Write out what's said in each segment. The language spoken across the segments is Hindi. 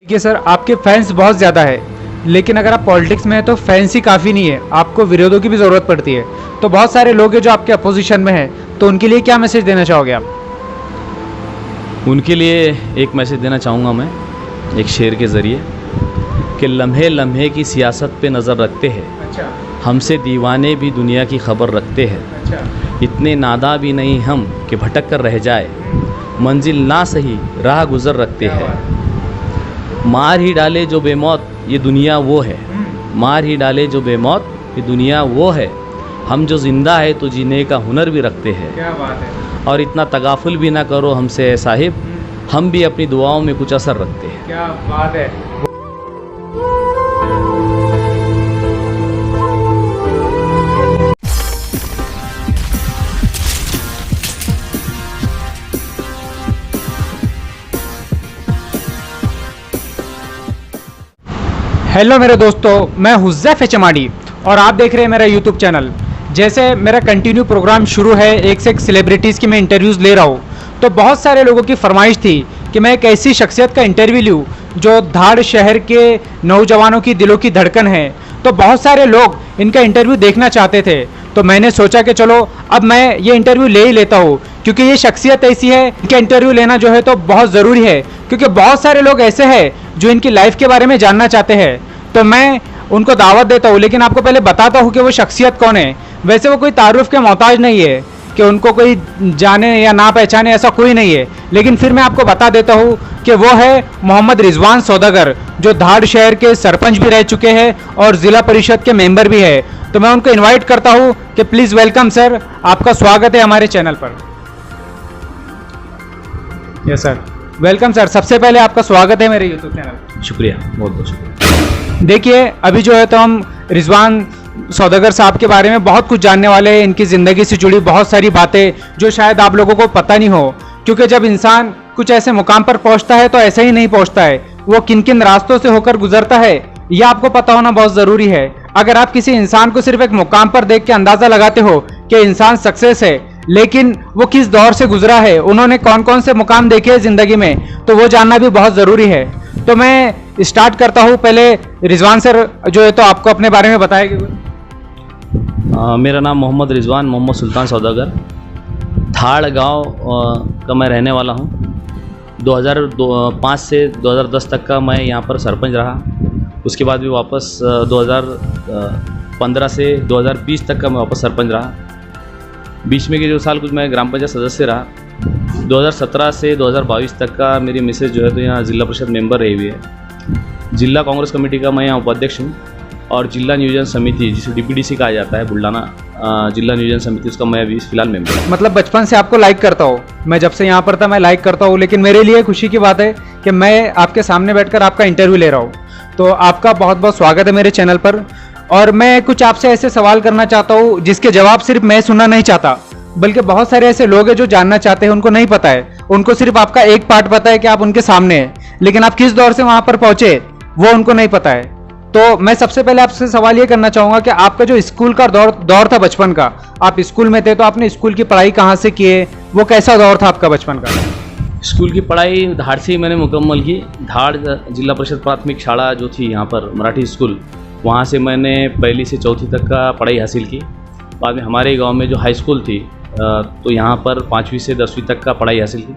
देखिए सर, आपके फैंस बहुत ज़्यादा है, लेकिन अगर आप पॉलिटिक्स में हैं तो फैंस ही काफ़ी नहीं है, आपको विरोधियों की भी ज़रूरत पड़ती है। तो बहुत सारे लोग हैं जो आपके अपोजिशन में हैं, तो उनके लिए क्या मैसेज देना चाहोगे आप? उनके लिए एक मैसेज देना चाहूँगा मैं एक शेर के ज़रिए कि लम्हे लम्हे की सियासत पे नज़र रखते हैं, अच्छा हमसे दीवाने भी दुनिया की खबर रखते हैं। अच्छा इतने नादा भी नहीं हम कि भटक कर रह जाए, मंजिल ना सही राह गुज़र रखते हैं। मार ही डाले जो बेमौत ये दुनिया वो है, मार ही डाले जो बेमौत ये दुनिया वो है। हम जो ज़िंदा है तो जीने का हुनर भी रखते हैं। क्या बात है, और इतना तगाफुल भी ना करो हमसे साहिब, हम भी अपनी दुआओं में कुछ असर रखते हैं। क्या बात है। हेलो मेरे दोस्तों, मैं हुज़ैफ चमाड़ी और आप देख रहे हैं मेरा यूट्यूब चैनल। जैसे मेरा कंटिन्यू प्रोग्राम शुरू है, एक से एक सेलिब्रिटीज़ की मैं इंटरव्यूज़ ले रहा हूँ, तो बहुत सारे लोगों की फरमाइश थी कि मैं एक ऐसी शख्सियत का इंटरव्यू लूँ जो धाड़ शहर के नौजवानों की दिलों की धड़कन है। तो बहुत सारे लोग इनका इंटरव्यू देखना चाहते थे, तो मैंने सोचा कि चलो अब मैं ये इंटरव्यू ले ही लेता हूँ, क्योंकि ये शख्सियत ऐसी है, इनका इंटरव्यू लेना जो है तो बहुत ज़रूरी है, क्योंकि बहुत सारे लोग ऐसे हैं जो इनकी लाइफ के बारे में जानना चाहते हैं। तो मैं उनको दावत देता हूँ, लेकिन आपको पहले बताता हूँ कि वो शख्सियत कौन है। वैसे वो कोई तारुफ के मोहताज नहीं है कि उनको कोई जाने या ना पहचाने, ऐसा कोई नहीं है, लेकिन फिर मैं आपको बता देता हूँ कि वो है मोहम्मद रिजवान सौदागर, जो धाड़ शहर के सरपंच भी रह चुके हैं और ज़िला परिषद के मेंबर भी है। तो मैं उनको इनवाइट करता हूँ कि प्लीज़ वेलकम सर, आपका स्वागत है हमारे चैनल पर। Yes sir, welcome sir. सबसे पहले आपका स्वागत है मेरे यूट्यूब चैनल। शुक्रिया, बहुत बहुत शुक्रिया। देखिए, अभी जो है तो हम रिजवान सौदागर साहब के बारे में बहुत कुछ जानने वाले हैं, इनकी ज़िंदगी से जुड़ी बहुत सारी बातें जो शायद आप लोगों को पता नहीं हो, क्योंकि जब इंसान कुछ ऐसे मुकाम पर पहुंचता है तो ऐसे ही नहीं पहुंचता है, वो किन किन रास्तों से होकर गुजरता है यह आपको पता होना बहुत ज़रूरी है। अगर आप किसी इंसान को सिर्फ एक मुकाम पर देख के अंदाज़ा लगाते हो कि इंसान सक्सेस है, लेकिन वो किस दौर से गुजरा है, उन्होंने कौन कौन से मुकाम देखे हैं ज़िंदगी में, तो वो जानना भी बहुत ज़रूरी है। तो मैं स्टार्ट करता हूँ। पहले रिजवान सर जो है तो आपको अपने बारे में बताएंगे। मेरा नाम मोहम्मद रिजवान मोहम्मद सुल्तान सौदागर, धाड़ गांव का मैं रहने वाला हूं। 2005 से 2010 तक का मैं यहां पर सरपंच रहा। उसके बाद भी वापस 2015 से 2020 तक का मैं वापस सरपंच रहा। बीच में के जो साल कुछ मैं ग्राम पंचायत सदस्य रहा। 2017 से 2022 तक का मेरी मिसेज जो है तो यहाँ जिला परिषद मेंबर रही हुई है। जिला कांग्रेस कमेटी का मैं यहाँ उपाध्यक्ष हूँ, और जिला नियोजन समिति जिसे डीपीडीसी कहा जाता है बुल्डाना जिला नियोजन समिति, उसका मैं अभी फिलहाल मेंबर हूँ। मतलब बचपन से आपको लाइक करता हूँ, मैं जब से यहाँ पर था मैं लाइक करता हूँ, लेकिन मेरे लिए खुशी की बात है कि मैं आपके सामने बैठकर आपका इंटरव्यू ले रहा हूँ। तो आपका बहुत बहुत स्वागत है मेरे चैनल पर। और मैं कुछ आपसे ऐसे सवाल करना चाहता हूँ जिसके जवाब सिर्फ मैं सुनना नहीं चाहता, बल्कि बहुत सारे ऐसे लोग हैं जो जानना चाहते हैं, उनको नहीं पता है, उनको सिर्फ आपका एक पार्ट पता है कि आप उनके सामने हैं, लेकिन आप किस दौर से वहां पर पहुंचे वो उनको नहीं पता है। तो मैं सबसे पहले आपसे सवाल ये करना चाहूंगा कि आपका जो स्कूल का दौर था बचपन का, आप स्कूल में थे तो आपने स्कूल की पढ़ाई कहाँ से की है, वो कैसा दौर था आपका बचपन का? स्कूल की पढ़ाई धाड़ से ही मैंने मुकम्मल की। धाड़ जिला परिषद प्राथमिक शाला जो थी यहाँ पर मराठी स्कूल, वहाँ से मैंने पहली से चौथी तक का पढ़ाई हासिल की। बाद में हमारे गाँव में जो हाई स्कूल थी तो यहाँ पर 5वीं से 10वीं तक का पढ़ाई हासिल की।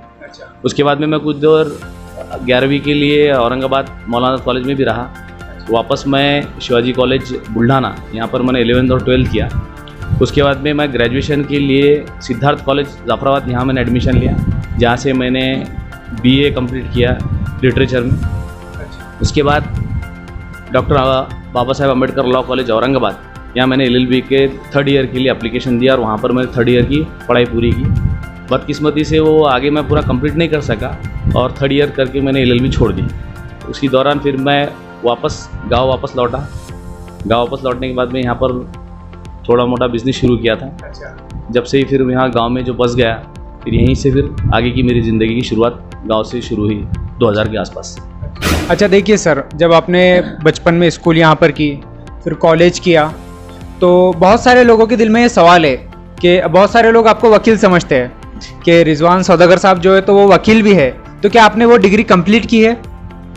उसके बाद में मैं कुछ देर 11वीं के लिए औरंगाबाद मौलाना कॉलेज में भी रहा। वापस मैं शिवाजी कॉलेज बुल्ढाना, यहाँ पर मैंने 11th और 12th किया। उसके बाद में मैं ग्रेजुएशन के लिए सिद्धार्थ कॉलेज जाफराबाद, यहाँ मैंने एडमिशन लिया, जहाँ से मैंने बीए कंप्लीट किया लिटरेचर में। उसके बाद doctor Baba Saheb Ambedkar law college Aurangabad, यहाँ मैंने LLB के 3rd ईयर के लिए एप्लीकेशन दिया, और वहाँ पर मैंने 3rd ईयर की पढ़ाई पूरी की। बदकिस्मती से वो आगे मैं पूरा कंप्लीट नहीं कर सका, और 3rd ईयर करके मैंने LLB छोड़ दी। उसके दौरान फिर मैं गाँव वापस लौटा। गाँव वापस लौटने के बाद में यहाँ पर थोड़ा मोटा बिजनेस शुरू किया था। जब से ही फिर यहाँ गाँव में जो बस गया, फिर यहीं से फिर आगे की मेरी ज़िंदगी की शुरुआत गाँव से शुरू हुई 2000 के आसपास। अच्छा, देखिए सर, जब आपने बचपन में स्कूल यहाँ पर की, फिर कॉलेज किया, तो बहुत सारे लोगों के दिल में ये सवाल है कि बहुत सारे लोग आपको वकील समझते हैं कि रिजवान सौदागर साहब जो है तो वो वकील भी है, तो क्या आपने वो डिग्री कंप्लीट की है?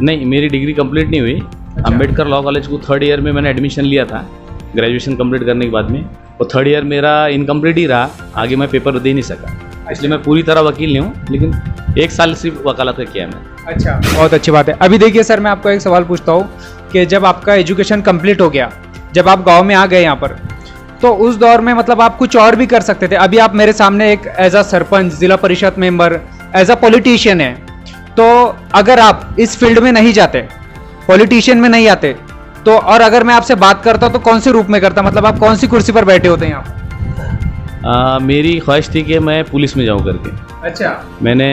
नहीं, मेरी डिग्री कंप्लीट नहीं हुई। अंबेडकर लॉ कॉलेज को 3rd ईयर में मैंने एडमिशन लिया था ग्रेजुएशन कंप्लीट करने के बाद में, और 3rd ईयर मेरा इनकम्प्लीट ही रहा, आगे मैं पेपर दे नहीं सका। इसलिए मैं पूरी तरह वकील नहीं हूँ, लेकिन 1 साल सिर्फ वकालत का किया मैंने। अच्छा, बहुत अच्छी बात है। अभी देखिए सर, मैं आपको एक सवाल पूछता हूँ कि जब आपका एजुकेशन कंप्लीट हो गया, जब आप गांव में आ गए यहाँ पर, तो उस दौर में मतलब आप कुछ और भी कर सकते थे। अभी आप मेरे सामने एक एज अ सरपंच, जिला परिषद मेंबर, एज अ पॉलिटिशियन है, तो अगर आप इस फील्ड में नहीं जाते, पॉलिटिशियन में नहीं आते, तो और अगर मैं आपसे बात करता तो कौन से रूप में करता, मतलब आप कौन सी कुर्सी पर बैठे होते हैं यहाँ? मेरी ख्वाहिश थी कि मैं पुलिस में जाऊँ करके। अच्छा। मैंने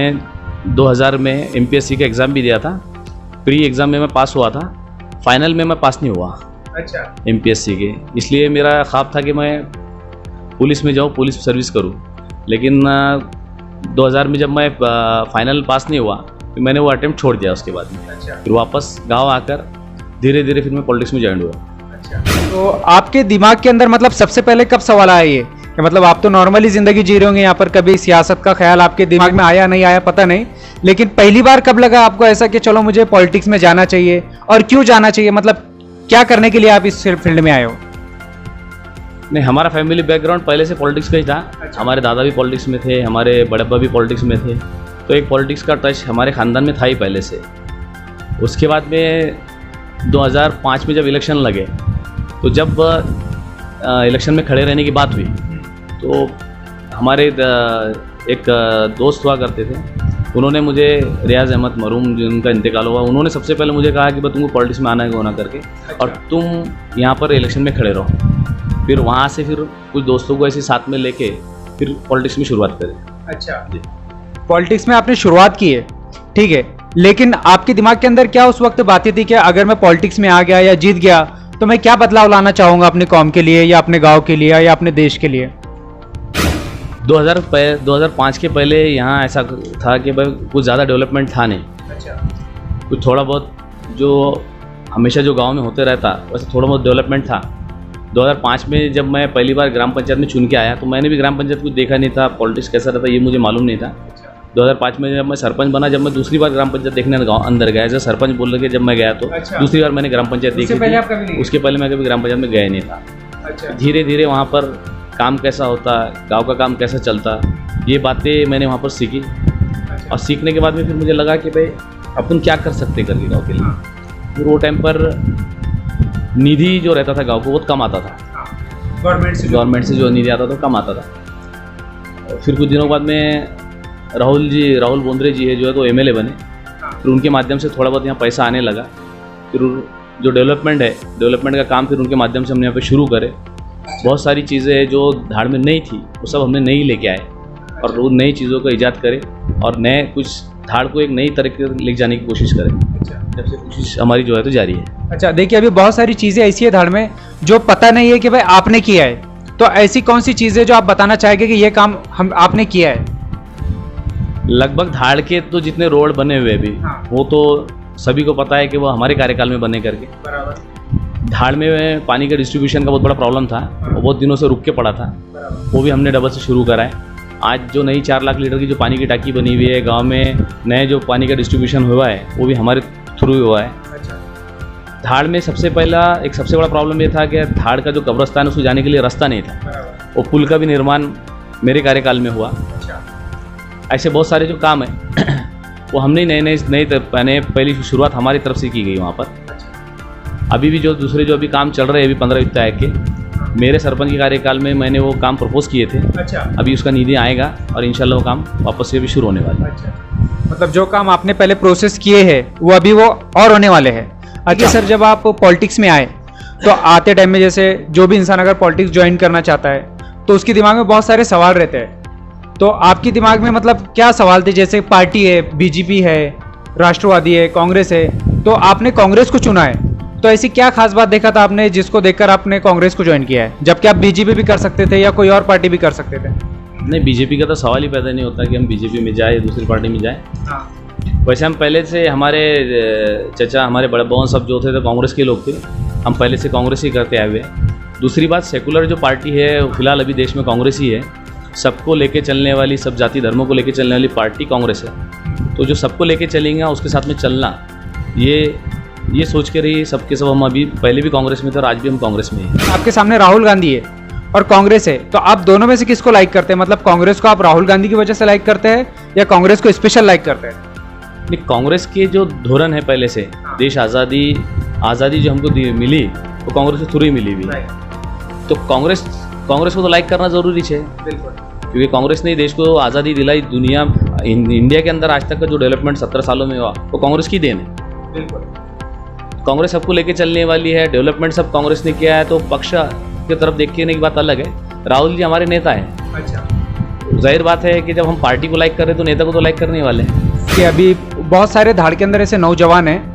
2000 में MPSC का एग्ज़ाम भी दिया था। प्री एग्ज़ाम में मैं पास हुआ था, फाइनल में मैं पास नहीं हुआ। अच्छा। MPSC के, इसलिए मेरा ख्वाब था कि मैं पुलिस में जाऊँ, पुलिस सर्विस करूँ। लेकिन 2000 में जब मैं फाइनल पास नहीं हुआ, तो मैंने वो अटेम्प्ट छोड़ दिया उसके बाद में। अच्छा। फिर वापस गांव आकर धीरे धीरे फिर मैं पॉलिटिक्स में ज्वाइन हुआ। अच्छा, तो आपके दिमाग के अंदर मतलब सबसे पहले कब सवाल आया ये कि मतलब आप तो नॉर्मली जिंदगी जी रहे होंगे यहाँ पर, कभी सियासत का ख्याल आपके दिमाग में आया नहीं आया पता नहीं, लेकिन पहली बार कब लगा आपको ऐसा कि चलो मुझे पॉलिटिक्स में जाना चाहिए, और क्यों जाना चाहिए, मतलब क्या करने के लिए आप इस फील्ड में आए हो? नहीं, हमारा फैमिली बैकग्राउंड पहले से पॉलिटिक्स का ही था। अच्छा। हमारे दादा भी पॉलिटिक्स में थे, हमारे बड़े अब्बा भी पॉलिटिक्स में थे, तो एक पॉलिटिक्स का टच हमारे ख़ानदान में था ही पहले से। उसके बाद में 2005 में जब इलेक्शन लगे, तो जब इलेक्शन में खड़े रहने की बात हुई, तो हमारे एक दोस्त हुआ करते थे, उन्होंने मुझे, रियाज अहमद मरूम जिनका इंतकाल हुआ, उन्होंने सबसे पहले मुझे कहा कि भाई तुमको पॉलिटिक्स में आना है होना करके, और तुम यहाँ पर इलेक्शन में खड़े रहो। फिर वहाँ से फिर कुछ दोस्तों को ऐसे साथ में लेके फिर पॉलिटिक्स में शुरुआत करें। अच्छा, पॉलिटिक्स में आपने शुरुआत की है, ठीक है, लेकिन आपके दिमाग के अंदर क्या उस वक्त बातें थी कि अगर मैं पॉलिटिक्स में आ गया या जीत गया तो मैं क्या बदलाव लाना चाहूँगा अपने कौम के लिए या अपने गांव के लिए या अपने देश के लिए? 2005 के पहले यहाँ ऐसा था कि भाई कुछ ज़्यादा डेवलपमेंट था नहीं। अच्छा। कुछ थोड़ा बहुत जो हमेशा जो गांव में होते रहता, वैसे थोड़ा बहुत डेवलपमेंट था। 2005 में जब मैं पहली बार ग्राम पंचायत में चुन के आया, तो मैंने भी ग्राम पंचायत कुछ देखा नहीं था, पॉलिटिक्स कैसा रहता ये मुझे मालूम नहीं था। 2005 में जब मैं सरपंच बना, जब मैं दूसरी बार ग्राम पंचायत देखने गाँव अंदर गया, जैसे सरपंच बोल रहे जब मैं गया, तो दूसरी बार मैंने ग्राम पंचायत देखी थी। उसके पहले मैं कभी ग्राम पंचायत में गया नहीं था। धीरे धीरे वहाँ पर काम कैसा होता, गांव का काम कैसा चलता, ये बातें मैंने वहाँ पर सीखी। और सीखने के बाद में फिर मुझे लगा कि भाई अपन क्या कर सकते करके गांव के लिए। फिर वो टाइम पर निधि जो रहता था गांव को बहुत कम आता था, गवर्नमेंट से जो निधि आता था कम आता था। फिर कुछ दिनों बाद में राहुल बोंद्रे जी है जो है तो MLA बने, फिर उनके माध्यम से थोड़ा बहुत यहाँ पैसा आने लगा। फिर जो डेवलपमेंट का काम फिर उनके माध्यम से हमने यहाँ पे शुरू करे। बहुत सारी चीज़ें जो धाड़ में नहीं थी वो सब हमने नई लेके आए, और वो नई चीज़ों को ईजाद करें और नए कुछ धाड़ को एक नई तरीके से ले जाने की कोशिश करें। जब से कोशिश हमारी जो है तो जारी है। अच्छा, देखिए अभी बहुत सारी चीज़ें ऐसी है धाड़ में जो पता नहीं है कि भाई आपने किया है, तो ऐसी कौन सी चीज़ें जो आप बताना चाहेंगे कि ये काम आपने किया है? लगभग धाड़ के तो जितने रोड बने हुए भी, वो तो सभी को पता है कि वो हमारे कार्यकाल में बने करके। धाड़ में पानी का डिस्ट्रीब्यूशन का बहुत बड़ा प्रॉब्लम था, वो बहुत दिनों से रुक के पड़ा था, वो भी हमने डबल से शुरू करा है। आज जो नई 4 लाख लीटर की जो पानी की टाकी बनी हुई है गांव में, नए जो पानी का डिस्ट्रीब्यूशन हुआ है वो भी हमारे थ्रू हुआ है। धाड़ में सबसे बड़ा प्रॉब्लम ये था कि धाड़ का जो कब्रस्तान है उसको जाने के लिए रास्ता नहीं था, वो पुल का भी निर्माण मेरे कार्यकाल में हुआ। ऐसे बहुत सारे जो काम है वो हमने नई पहली शुरुआत हमारी तरफ से की गई वहाँ पर। अभी भी जो दूसरे जो अभी काम चल रहे हैं, अभी 15 वित्त आयोग के मेरे सरपंच के कार्यकाल में मैंने वो काम प्रपोज किए थे। अच्छा। अभी उसका निधि आएगा और इंशाल्लाह वो काम वापस से भी शुरू होने वाला है। अच्छा। मतलब जो काम आपने पहले प्रोसेस किए हैं वो अभी वो और होने वाले हैं। अच्छा सर, जब आप पॉलिटिक्स में आए तो आते टाइम में जैसे जो भी इंसान अगर पॉलिटिक्स ज्वाइन करना चाहता है तो उसके दिमाग में बहुत सारे सवाल रहते हैं, तो आपके दिमाग में मतलब क्या सवाल थे? जैसे पार्टी है, BJP है, राष्ट्रवादी है, कांग्रेस है, तो आपने कांग्रेस को चुना है, तो ऐसी क्या खास बात देखा था आपने जिसको देखकर आपने कांग्रेस को ज्वाइन किया है, जबकि आप BJP भी कर सकते थे या कोई और पार्टी भी कर सकते थे? नहीं, BJP का तो सवाल ही पैदा नहीं होता कि हम BJP में जाए दूसरी पार्टी में जाए। वैसे हम पहले से हमारे चचा, हमारे बड़े बहन सब जो थे तो कांग्रेस के लोग थे, हम पहले से कांग्रेस ही करते आए हुए। दूसरी बात, सेकुलर जो पार्टी है फिलहाल अभी देश में कांग्रेस ही है। सबको लेके चलने वाली, सब जाति धर्मों को लेके चलने वाली पार्टी कांग्रेस है। तो जो सबको लेके चलेंगे उसके साथ में चलना, ये सोच कर ही सबके सब हम अभी पहले भी कांग्रेस में थे और आज भी हम कांग्रेस में हैं। आपके सामने राहुल गांधी है और कांग्रेस है, तो आप दोनों में से किसको लाइक करते हैं? मतलब कांग्रेस को आप राहुल गांधी की वजह से लाइक करते हैं या कांग्रेस को स्पेशल लाइक करते हैं? नहीं, कांग्रेस के जो धोरण है पहले से, देश आज़ादी जो हमको मिली वो कांग्रेस के थ्रू ही मिली हुई है। तो कांग्रेस को तो लाइक करना ज़रूरी है, क्योंकि कांग्रेस ने देश को आज़ादी दिलाई। इंडिया के अंदर आज तक का जो डेवलपमेंट 17 सालों में हुआ वो कांग्रेस की देन है। कांग्रेस सबको लेके चलने वाली है, डेवलपमेंट सब कांग्रेस ने किया है। तो पक्ष की तरफ देखने की बात अलग है। राहुल जी हमारे नेता हैं। अच्छा, जाहिर बात है कि जब हम पार्टी को लाइक कर रहे हैं तो नेता को तो लाइक करने वाले हैं। कि अभी बहुत सारे धाड़ के अंदर ऐसे नौजवान हैं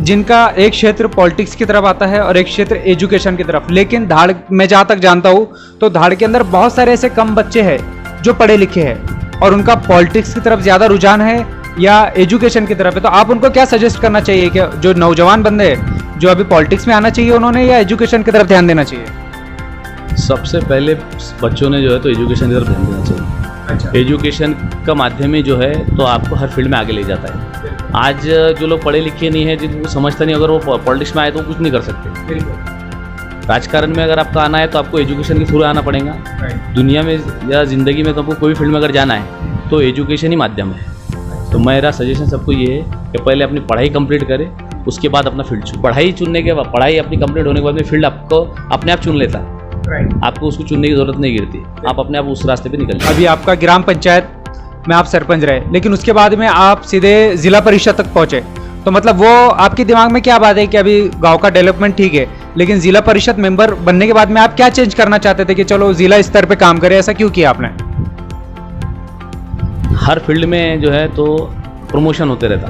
जिनका एक क्षेत्र पॉलिटिक्स की तरफ आता है और एक क्षेत्र एजुकेशन की तरफ, लेकिन धाड़ मैं जहाँ तक जानता हूँ तो धाड़ के अंदर बहुत सारे ऐसे कम बच्चे हैं जो पढ़े लिखे हैं और उनका पॉलिटिक्स की तरफ ज़्यादा रुझान है या एजुकेशन की तरफ है। तो आप उनको क्या सजेस्ट करना चाहिए कि जो नौजवान बंदे हैं जो अभी पॉलिटिक्स में आना चाहिए उन्होंने या एजुकेशन की तरफ ध्यान देना चाहिए? सबसे पहले बच्चों ने जो है तो एजुकेशन की तरफ ध्यान देना चाहिए। अच्छा। एजुकेशन का माध्यम ही जो है तो आपको हर फील्ड में आगे ले जाता है। आज जो लोग पढ़े लिखे नहीं है, जिनको समझता नहीं, अगर वो पॉलिटिक्स में आए तो कुछ नहीं कर सकते। राजकारण में अगर आपका आना है तो आपको एजुकेशन के थ्रू आना पड़ेगा। दुनिया में या ज़िंदगी में तो आपको कोई भी फील्ड में अगर जाना है तो एजुकेशन ही माध्यम है। तो मेरा सजेशन सबको ये है कि पहले अपनी पढ़ाई कंप्लीट करें, उसके बाद अपना फील्ड चुन। पढ़ाई चुनने के बाद, पढ़ाई अपनी कंप्लीट होने के बाद में फील्ड आपको अपने आप चुन लेता है। आपको उसको चुनने की जरूरत नहीं गिरती, आप अपने आप उस रास्ते पे निकल जाए। अभी आपका ग्राम पंचायत में आप सरपंच रहे, लेकिन उसके बाद में आप सीधे जिला परिषद तक पहुंचे, तो मतलब वो आपके दिमाग में क्या बात है कि अभी गांव का डेवलपमेंट ठीक है, लेकिन जिला परिषद मेंबर बनने के बाद में आप क्या चेंज करना चाहते थे कि चलो जिला स्तर पे काम करें? ऐसा क्यों किया आपने? हर फील्ड में जो है तो प्रमोशन होते रहता।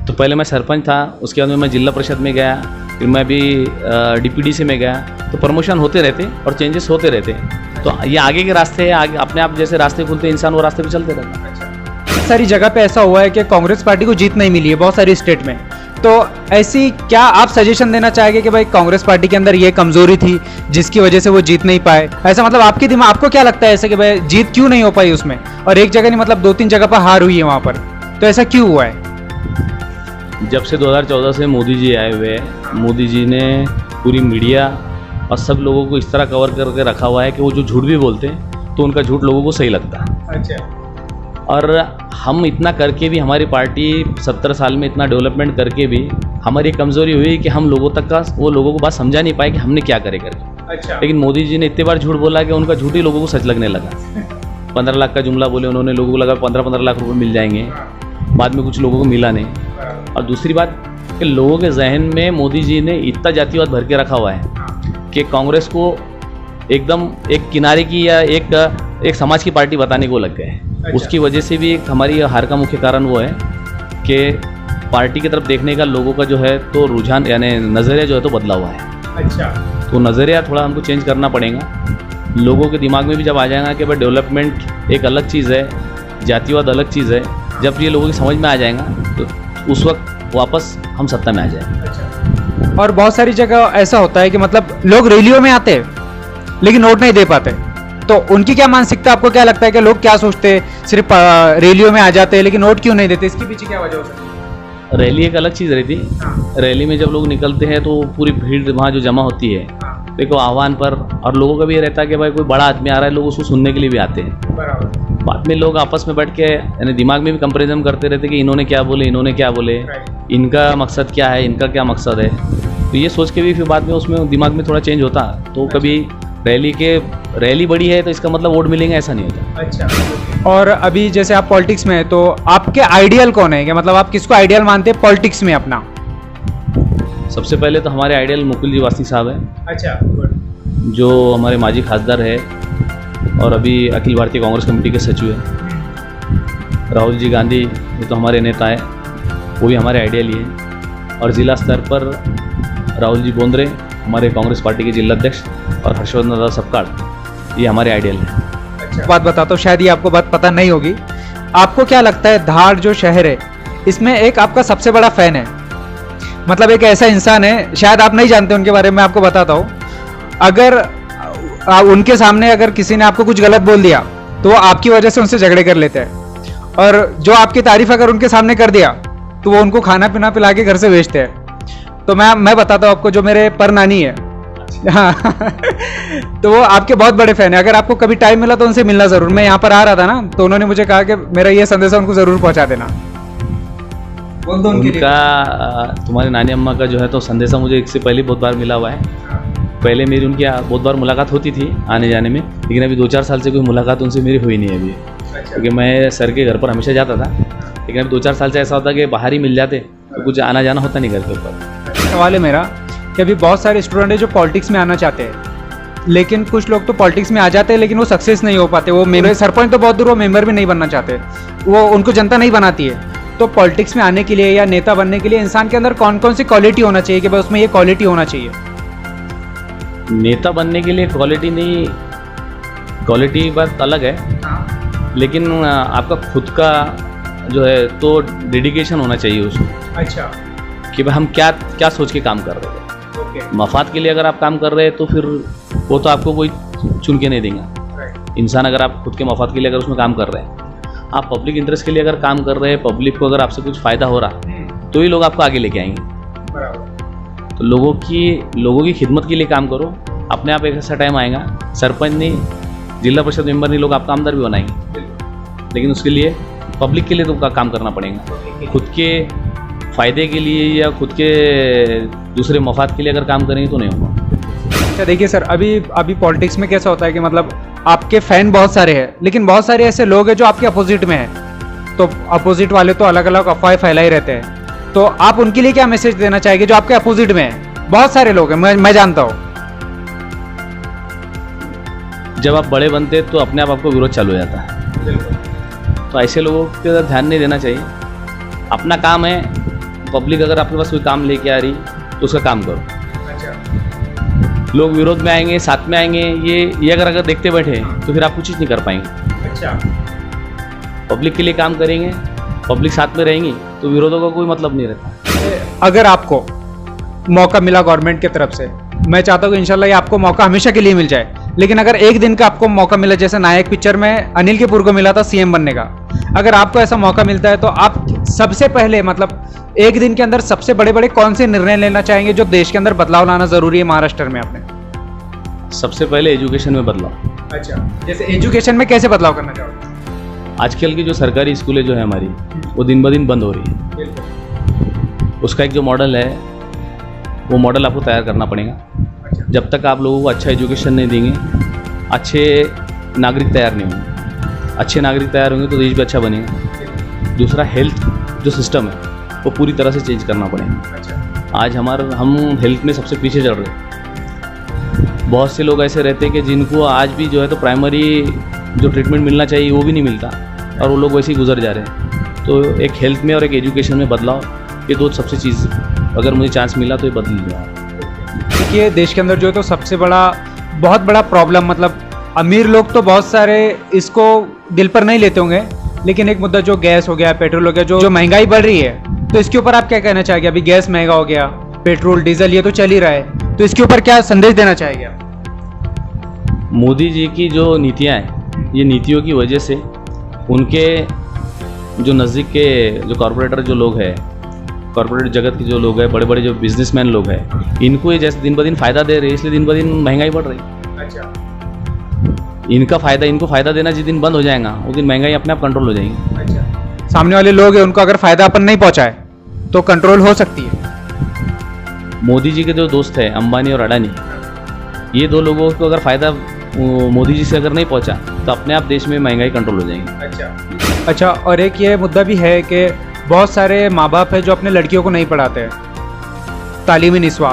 तो पहले मैं सरपंच था, उसके बाद में मैं जिला परिषद में गया, फिर मैं भी डीपीडीसी में गया। तो प्रमोशन होते रहते और चेंजेस होते रहते। तो ये आगे के रास्ते हैं, आगे अपने आप जैसे रास्ते खुलते हैं इंसान वो रास्ते पे चलते रहता है। बहुत सारी जगह पे ऐसा हुआ है कि कांग्रेस पार्टी को जीत नहीं मिली है बहुत सारी स्टेट में, तो ऐसी क्या आप सजेशन देना चाहेंगे कि भाई कांग्रेस पार्टी के अंदर ये कमजोरी थी जिसकी वजह से वो जीत नहीं पाए? ऐसा मतलब आपके दिमाग, आपको क्या लगता है ऐसे कि भाई जीत क्यों नहीं हो पाई उसमें, और एक जगह नहीं मतलब 2-3 जगह पर हार हुई है वहां पर, तो ऐसा क्यों हुआ है? जब से 2014 से मोदी जी आए हुए हैं, मोदी जी ने पूरी मीडिया और सब लोगों को इस तरह कवर करके रखा हुआ है कि वो जो झूठ भी बोलते हैं तो उनका झूठ लोगों को सही लगता है। अच्छा। और हम इतना करके भी, हमारी पार्टी 17 साल में इतना डेवलपमेंट करके भी हमारी कमज़ोरी हुई कि हम लोगों तक का वो लोगों को बात समझा नहीं पाए कि हमने क्या करे करके। अच्छा। लेकिन मोदी जी ने इतने बार झूठ बोला कि उनका झूठ ही लोगों को सच लगने लगा। 15 लाख का जुमला बोले उन्होंने, लोगों को लगा 15-15 लाख रुपये मिल जाएंगे, बाद में कुछ लोगों को मिला नहीं। और दूसरी बात कि लोगों के जहन में मोदी जी ने इतना जातिवाद भर के रखा हुआ है कि कांग्रेस को एकदम एक किनारे की या एक समाज की पार्टी बताने को लग गए हैं। अच्छा। उसकी वजह से भी हमारी हार का मुख्य कारण वो है कि पार्टी की तरफ देखने का लोगों का जो है तो रुझान यानी नज़रिया जो है तो बदला हुआ है। अच्छा। तो नज़रिया थोड़ा हमको चेंज करना पड़ेगा। लोगों के दिमाग में भी जब आ जाएगा कि भाई डेवलपमेंट एक अलग चीज़ है, जातिवाद अलग चीज़ है, जब ये लोगों की समझ में आ जाएगा तो उस वक्त वापस हम सत्ता में आ जाएंगे। अच्छा। और बहुत सारी जगह ऐसा होता है कि मतलब लोग रैलियों में आते हैं लेकिन वोट नहीं दे पाते, तो उनकी क्या मानसिकता, आपको क्या लगता है कि लोग क्या सोचते हैं, सिर्फ रैलियों में आ जाते हैं लेकिन वोट क्यों नहीं देते? इसके पीछे क्या वजह हो सकती है? रैली एक अलग चीज़ रहती है। रैली में जब लोग निकलते हैं तो पूरी भीड़ वहाँ जो जमा होती है, देखो आह्वान पर, और लोगों का भी ये रहता है कि भाई कोई बड़ा आदमी आ रहा है, लोग उसको सुनने के लिए भी आते हैं। बाद में लोग आपस में बैठ के यानी दिमाग में भी कंपैरिजन करते रहते कि इन्होंने क्या बोले, इन्होंने क्या बोले, इनका मकसद क्या है, इनका क्या मकसद है। तो ये सोच के भी फिर बाद में उसमें दिमाग में थोड़ा चेंज होता। तो कभी रैली बड़ी है तो इसका मतलब वोट मिलेंगे ऐसा नहीं होता। अच्छा। और अभी जैसे आप पॉलिटिक्स में हैं तो आपके आइडियल कौन है, क्या मतलब आप किसको आइडियल मानते हैं पॉलिटिक्स में अपना? सबसे पहले तो हमारे आइडियल मुकुल जी वासनी साहब हैं। अच्छा। जो हमारे माजी खासदार है और अभी अखिल भारतीय कांग्रेस कमेटी के सचिव हैं। राहुल जी गांधी ये तो हमारे नेता है, वो भी हमारे आइडियल ही हैं। और ज़िला स्तर पर राहुल जी बोंद्रे हमारे कांग्रेस पार्टी के जिला अध्यक्ष, और हर्षवर्धन दादा सपकाळ ये हमारे आइडियल हैं। अच्छा। बात बताता हूँ, शायद ये आपको बात पता नहीं होगी। आपको क्या लगता है धार जो शहर है इसमें एक आपका सबसे बड़ा फैन है, मतलब एक ऐसा इंसान है, शायद आप नहीं जानते उनके बारे में, आपको बताता हूँ। अगर उनके सामने अगर किसी ने आपको कुछ गलत बोल दिया तो वो आपकी वजह से उनसे झगड़े कर लेते हैं, और जो आपकी तारीफ अगर उनके सामने कर दिया तो वो उनको खाना पीना पिला के घर से भेजते हैं। तो मैं बताता हूँ आपको, जो मेरे पर नानी है, हाँ तो वो आपके बहुत बड़े फैन है। अगर आपको कभी टाइम मिला तो उनसे मिलना जरूर। मैं यहाँ पर आ रहा था ना, तो उन्होंने मुझे कहा कि मेरा ये संदेशा उनको जरूर पहुँचा देना। उनका तुम्हारी नानी अम्मा का जो है तो संदेशा मुझे इससे पहले बहुत बार मिला हुआ है। पहले मेरी उनकी बहुत बार मुलाकात होती थी आने जाने में, लेकिन अभी 2-4 साल से कोई मुलाकात उनसे मेरी हुई नहीं है अभी, क्योंकि मैं सर के घर पर हमेशा जाता था। लेकिन अभी 2-4 साल से ऐसा होता कि बाहर ही मिल जाते, तो कुछ आना जाना होता नहीं घर के ऊपर। सवाल है मेरा कि अभी बहुत सारे स्टूडेंट हैं जो पॉलिटिक्स में आना चाहते हैं, लेकिन कुछ लोग तो पॉलिटिक्स में आ जाते हैं लेकिन वो सक्सेस नहीं हो पाते। वो मेरे सरपंच तो बहुत दूर, वो मेंबर भी नहीं बनना चाहते, वो उनको जनता नहीं बनाती है। तो पॉलिटिक्स में आने के लिए या नेता बनने के लिए इंसान के अंदर कौन कौन सी क्वालिटी होना चाहिए कि भाई उसमें ये क्वालिटी होना चाहिए? नेता बनने के लिए क्वालिटी नहीं, क्वालिटी बात अलग है, लेकिन आपका खुद का जो है तो डेडिकेशन होना चाहिए उसको। अच्छा, कि भाई हम क्या क्या सोच के काम कर रहे हैं। मफाद के लिए अगर आप काम कर रहे हैं तो फिर वो तो आपको कोई चुन के नहीं देगा इंसान। अगर आप खुद के मफाद के लिए अगर उसमें काम कर रहे हैं, आप पब्लिक इंटरेस्ट के लिए अगर काम कर रहे हैं, पब्लिक को अगर आपसे कुछ फ़ायदा हो रहा तो ही लोग आपको आगे लेके आएंगे। तो लोगों की खिदमत के लिए काम करो। अपने आप एक ऐसा टाइम आएगा, सरपंच नहीं, जिला परिषद मेंबर नहीं, लोग आपका आमदार भी बनाएंगे, लेकिन उसके लिए पब्लिक के लिए तो काम करना पड़ेगा। खुद के फ़ायदे के लिए या खुद के दूसरे मफाद के लिए अगर काम करेंगे तो नहीं होगा। अच्छा देखिए सर, अभी पॉलिटिक्स में कैसा होता है कि मतलब आपके फैन बहुत सारे हैं, लेकिन बहुत सारे ऐसे लोग हैं जो आपके अपोजिट में हैं। तो अपोजिट वाले तो अलग अलग अफवाहें फैलाए रहते हैं, तो आप उनके लिए क्या मैसेज देना चाहेंगे जो आपके अपोजिट में हैं? बहुत सारे लोग हैं, मैं जानता हूँ। जब आप बड़े बनते तो अपने आप आपको विरोध चालू हो जाता है, तो ऐसे लोगों के ध्यान नहीं देना चाहिए। अपना काम है, पब्लिक अगर आपके पास कोई काम लेके आ रही तो उसका काम करो। लोग विरोध में आएंगे, साथ में आएंगे, ये अगर देखते बैठे तो फिर आप कुछ नहीं कर पाएंगे। अच्छा, पब्लिक के लिए काम करेंगे, पब्लिक साथ में रहेंगी तो विरोधों का कोई मतलब नहीं रहता। अगर आपको मौका मिला गवर्नमेंट की तरफ से, मैं चाहता हूँ कि इंशाल्लाह ये आपको मौका हमेशा के लिए मिल जाए, लेकिन अगर एक दिन का आपको मौका मिला, जैसे नायक पिक्चर में अनिल कपूर को मिला था सीएम बनने का, अगर आपको ऐसा मौका मिलता है तो आप सबसे पहले मतलब एक दिन के अंदर सबसे बड़े बड़े कौन से निर्णय लेना चाहेंगे जो देश के अंदर बदलाव लाना जरूरी है महाराष्ट्र में? आपने सबसे पहले एजुकेशन में बदलाव। अच्छा, जैसे एजुकेशन में कैसे बदलाव करना चाहोगे? आजकल की जो सरकारी स्कूलें जो है हमारी, वो दिन ब दिन बंद हो रही है। उसका एक जो मॉडल है, वो मॉडल आपको तैयार करना पड़ेगा। जब तक आप लोगों को अच्छा एजुकेशन नहीं देंगे, अच्छे नागरिक तैयार नहीं होंगे। अच्छे नागरिक तैयार होंगे तो देश भी अच्छा बनेगा। दूसरा, हेल्थ जो सिस्टम है वो पूरी तरह से चेंज करना पड़ेगा। आज हम हेल्थ में सबसे पीछे चल रहे हैं। बहुत से लोग ऐसे रहते हैं कि जिनको आज भी जो है तो प्राइमरी जो ट्रीटमेंट मिलना चाहिए वो भी नहीं मिलता, और वो लोग वैसे ही गुजर जा रहे हैं। तो एक हेल्थ में और एक एजुकेशन में बदलाव, ये दो सबसे चीज़ अगर मुझे चांस मिला तो ये बदल जाए। देखिए देश के अंदर जो है तो सबसे बहुत बड़ा प्रॉब्लम, मतलब अमीर लोग तो बहुत सारे इसको दिल पर नहीं लेते होंगे, लेकिन एक मुद्दा जो गैस हो गया, पेट्रोल हो गया, जो महंगाई बढ़ रही है, तो इसके ऊपर आप क्या कहना चाहेंगे? अभी गैस महंगा हो गया, पेट्रोल डीजल ये तो चल ही रहा है, तो इसके ऊपर क्या संदेश देना चाहेंगे आप? मोदी जी की जो नीतियाँ हैं, ये नीतियों की वजह से उनके जो नज़दीक के जो कॉरपोरेटर जो लोग हैं, कॉरपोरेट जगत के जो लोग हैं, बड़े बड़े जो बिजनेसमैन लोग हैं, इनको ये जैसे दिन ब दिन फ़ायदा दे रहे हैं, इसलिए दिन ब दिन महंगाई बढ़ रही है। अच्छा, इनको फ़ायदा देना जिस दिन बंद हो जाएगा, उस दिन महंगाई अपने आप कंट्रोल हो जाएगी। अच्छा, सामने वाले लोग हैं उनको अगर फ़ायदा अपन नहीं पहुंचाए तो कंट्रोल हो सकती है। मोदी जी के जो दोस्त हैं अंबानी और अडानी, ये दो लोगों को अगर फ़ायदा मोदी जी से अगर नहीं पहुंचा तो अपने आप देश में महंगाई कंट्रोल हो जाएगी। अच्छा, और एक ये मुद्दा भी है कि बहुत सारे माँ बाप है जो अपने लड़कियों को नहीं पढ़ाते हैं, तालीमी निस्वा,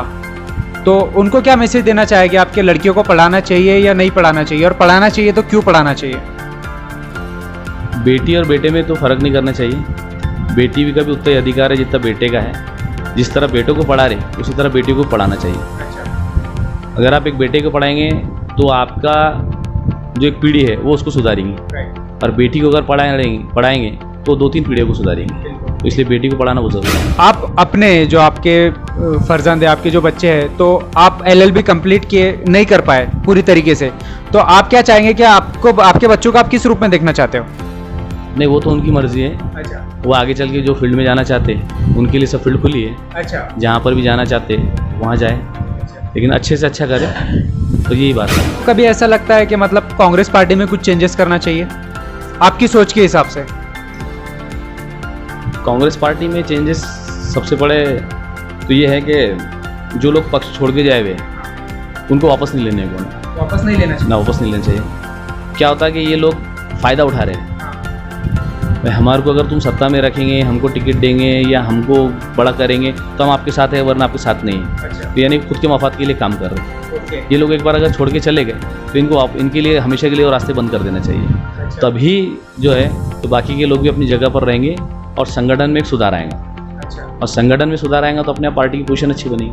तो उनको क्या मैसेज देना चाहेंगे? आपके लड़कियों को पढ़ाना चाहिए या नहीं पढ़ाना चाहिए, और पढ़ाना चाहिए तो क्यों पढ़ाना चाहिए? बेटी और बेटे में तो फ़र्क नहीं करना चाहिए। बेटी भी का भी उतना ही अधिकार है जितना बेटे का है। जिस तरह बेटों को पढ़ा रहे उसी तरह बेटी को पढ़ाना चाहिए। अगर आप एक बेटे को पढ़ाएंगे तो आपका जो एक पीढ़ी है वो उसको सुधारेंगी, और बेटी को अगर पढ़ाएंगे तो 2-3 पीढ़ियों को सुधारेंगे। तो इसलिए बेटी को पढ़ाना बहुत ज़रूरी है। आप अपने जो आपके फर्जंद है, आपके जो बच्चे हैं, तो आप LLB कंप्लीट किए नहीं कर पाए पूरी तरीके से, तो आप क्या चाहेंगे कि आपको आपके बच्चों को आप किस रूप में देखना चाहते हो? नहीं, वो तो उनकी मर्जी है। अच्छा, वो आगे चल के जो फील्ड में जाना चाहते हैं उनके लिए सब फील्ड खुली है। अच्छा जहाँ पर भी जाना चाहते हैं वहाँ जाए, लेकिन अच्छे से अच्छा करें, तो यही बात है। कभी ऐसा लगता है कि मतलब कांग्रेस पार्टी में कुछ चेंजेस करना चाहिए आपकी सोच के हिसाब से? कांग्रेस पार्टी में चेंजेस सबसे बड़े तो ये है कि जो लोग पक्ष छोड़ के जाए हुए उनको वापस नहीं लेने को, वापस नहीं लेना चाहिए। ना वापस नहीं लेना चाहिए। क्या होता है कि ये लोग फ़ायदा उठा रहे हैं। भाई हमारे को अगर तुम सत्ता में रखेंगे, हमको टिकट देंगे या हमको बड़ा करेंगे तो हम आपके साथ है, वरना आपके साथ नहीं है। अच्छा। तो यानी खुद के मफाद के लिए काम कर रहे हैं। ओके। ये लोग एक बार अगर छोड़ के चले गए तो इनके लिए हमेशा के लिए वो रास्ते बंद कर देना चाहिए। अच्छा। तभी जो है तो बाकी के लोग भी अपनी जगह पर रहेंगे और संगठन में एक सुधार आएगा। अच्छा। और संगठन में सुधार आएगा तो अपने आप पार्टी की पोजीशन अच्छी बनेगी।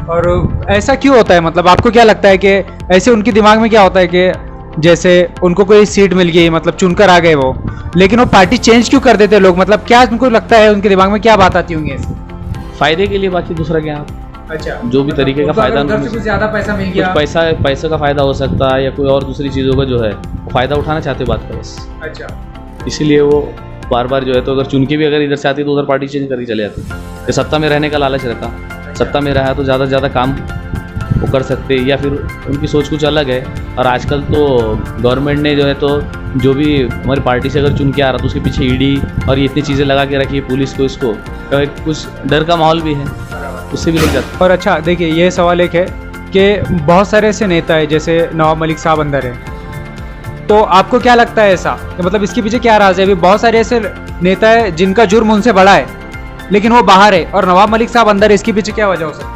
और ऐसा क्यों होता है, मतलब आपको क्या लगता है कि ऐसे उनके दिमाग में क्या होता है कि जैसे उनको कोई सीट मिल गई, मतलब चुनकर आ गए वो, लेकिन वो पार्टी चेंज क्यों कर देते लोग? मतलब क्या उनको लगता है, उनके दिमाग में क्या बात आती होंगी ऐसे? फायदे के लिए, बाकी दूसरा क्या। अच्छा। जो भी तरीके का फायदा, कुछ ज़्यादा पैसा मिल गया, कुछ पैसे का फायदा हो सकता है या कोई और दूसरी चीज़ों का जो है वो फायदा उठाना चाहते बात का बस। अच्छा। इसीलिए वो बार बार जो है तो अगर चुन के भी अगर इधर से आती तो उधर पार्टी चेंज करके चले जाते। तो सत्ता में रहने का लालच रहता, सत्ता में रहा तो ज़्यादा से ज़्यादा काम वो कर सकते, या फिर उनकी सोच कुछ अलग है। और आजकल तो गवर्नमेंट ने जो है तो जो भी हमारी पार्टी से अगर चुन के आ रहा तो उसके पीछे ईडी और ये इतनी चीज़ें लगा के रखी है पुलिस को, इसको तो कुछ डर का माहौल भी है, उससे भी लोग जाते। और अच्छा देखिए, ये सवाल एक है कि बहुत सारे ऐसे नेता है जैसे नवाब मलिक साहब अंदर है, तो आपको क्या लगता है ऐसा कि मतलब इसके पीछे क्या राज है? अभी बहुत सारे ऐसे नेता है जिनका जुर्म उनसे बड़ा है लेकिन वो बाहर है, और नवाब मलिक साहब अंदर है, इसके पीछे क्या वजह हो सकती है?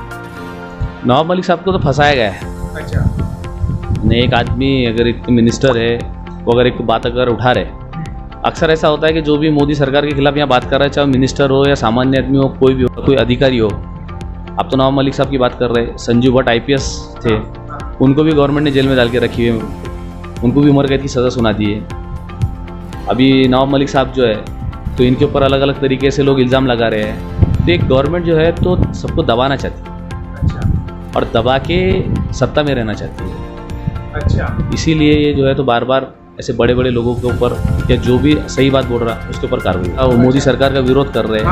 नवाब मलिक साहब को तो फंसाया गया है। अच्छा। एक आदमी अगर एक मिनिस्टर है वो अगर एक बात अगर उठा रहे, अक्सर ऐसा होता है कि जो भी मोदी सरकार के खिलाफ यहाँ बात कर रहा है, चाहे मिनिस्टर हो या सामान्य आदमी हो, कोई भी हो, कोई अधिकारी हो। आप तो नवाब मलिक साहब की बात कर रहे हैं, संजू भट्ट IPS थे, उनको भी गवर्नमेंट ने जेल में डाल के रखी हुई, उनको भी उम्र कैद की सज़ा सुना दी है। अभी नवाब मलिक साहब जो है तो इनके ऊपर अलग अलग तरीके से लोग इल्ज़ाम लगा रहे हैं। तो एक गवर्नमेंट जो है तो सबको दबाना चाहती है। अच्छा। और दबा के सत्ता में रहना चाहती है। अच्छा। इसीलिए ये जो है तो बार बार ऐसे बड़े बड़े लोगों के ऊपर या जो भी सही बात बोल रहा है उसके ऊपर कार्रवाई, वो मोदी सरकार का विरोध कर रहे हैं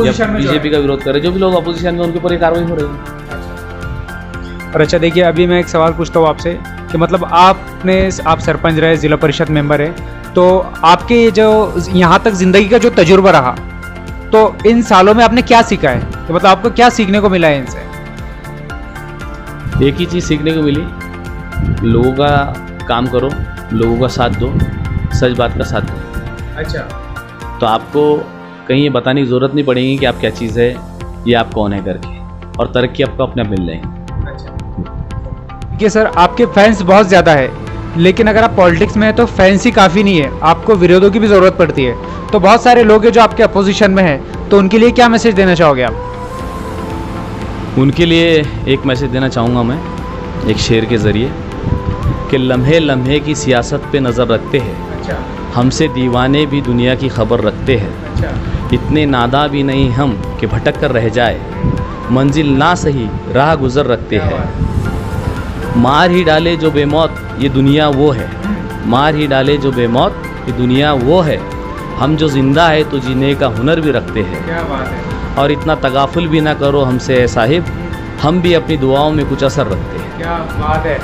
या बीजेपी का विरोध कर रहे हैं, जो भी लोग अपोजिशन में उनके ऊपर ये कार्रवाई हो रही है। और अच्छा देखिए, अभी मैं एक सवाल पूछता हूँ आपसे कि मतलब आप सरपंच रहे, जिला परिषद मेंबर है, तो आपके जो यहाँ तक ज़िंदगी का जो तजुर्बा रहा, तो इन सालों में आपने क्या सीखा है? तो मतलब आपको क्या सीखने को मिला है इनसे? एक ही चीज़ सीखने को मिली, लोगों का काम करो, लोगों का साथ दो, सच बात का साथ दो। अच्छा। तो आपको कहीं ये बताने की ज़रूरत नहीं पड़ेगी कि आप क्या चीज़ है, ये आप कौन है करके, और तरक्की आपको अपने आप मिल जाएगी। अच्छा। देखिए सर, आपके फैंस बहुत ज़्यादा है, लेकिन अगर आप पॉलिटिक्स में हैं तो फैंस ही काफ़ी नहीं है, आपको विरोधों की भी ज़रूरत पड़ती है। तो बहुत सारे लोग हैं जो आपके अपोजिशन में हैं, तो उनके लिए क्या मैसेज देना चाहोगे आप? उनके लिए एक मैसेज देना चाहूँगा मैं एक शेर के ज़रिए कि लम्हे लम्हे की सियासत पे नज़र रखते हैं। अच्छा। हमसे दीवाने भी दुनिया की खबर रखते हैं। अच्छा। इतने नादा भी नहीं हम कि भटक कर रह जाए, मंजिल ना सही राह गुज़र रखते हैं। मार ही डाले जो बेमौत ये दुनिया वो है, मार ही डाले जो बेमौत ये दुनिया वो है। हम जो ज़िंदा है तो जीने का हुनर भी रखते हैं। क्या बात है। और इतना तगाफुल भी ना करो हमसे साहिब, हम भी अपनी दुआओं में कुछ असर रखते हैं। क्या बात है।